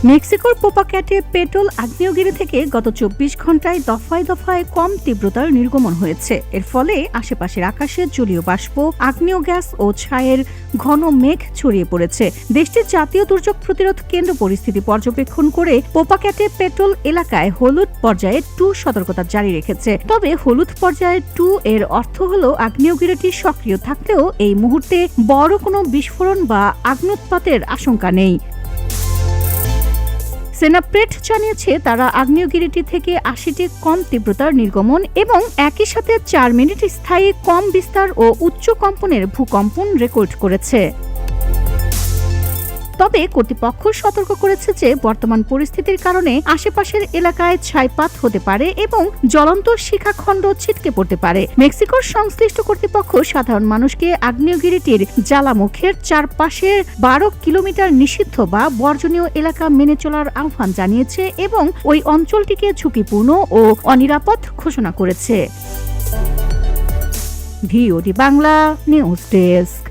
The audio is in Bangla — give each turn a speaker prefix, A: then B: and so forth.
A: মেক্সিকোর পোপাক্যাটে পেট্রোল আগ্নেয়গিরি থেকে গত ২৪ ঘন্টায় দফায় দফায় কম তীব্রতার নির্গমন হয়েছে। এর ফলে আশেপাশের আকাশে জলীয় বাষ্প, আগ্নেয় গ্যাস ও ছায়ের ঘন মেঘ ছড়িয়ে পড়েছে। দেশটির জাতীয় দুর্যোগ প্রতিরোধ কেন্দ্র পরিস্থিতি পর্যবেক্ষণ করে পোপাক্যাটে পেট্রোল এলাকায় হলুদ পর্যায়ে 2 সতর্কতা জারি রেখেছে। তবে হলুদ পর্যায়ে 2 এর অর্থ হল আগ্নেয়গিরিটি সক্রিয় থাকলেও এই মুহূর্তে বড় কোনো বিস্ফোরণ বা আগ্নোৎপাতের আশঙ্কা নেই। সেনাপ্রেট জানিয়েছে তারা আগ্নেয়গিরিটি থেকে ৮০টি কম তীব্রতার নির্গমন এবং একই সাথে ৪ মিনিট স্থায়ী কম বিস্তার ও উচ্চ কম্পনের ভূকম্পন রেকর্ড করেছে। তবে কর্তৃপক্ষ সতর্ক করেছে যে বর্তমান পরিস্থিতির কারণে আশেপাশের এলাকায় ছাইপাত হতে পারে এবং জ্বলন্ত শিখাখণ্ড ছিটকে পড়তে পারে। মেক্সিকোর সংশ্লিষ্ট কর্তৃপক্ষ সাধারণ মানুষকে আগ্নেয়গিরিটির জ্বালামুখের চারপাশে ১২ কিলোমিটার নিষিদ্ধ বা বর্জনীয় এলাকা মেনে চলার আহ্বান জানিয়েছে এবং ওই অঞ্চলটিকে ঝুঁকিপূর্ণ ও অনিরাপদ ঘোষণা করেছে। VOD Bangla news desk.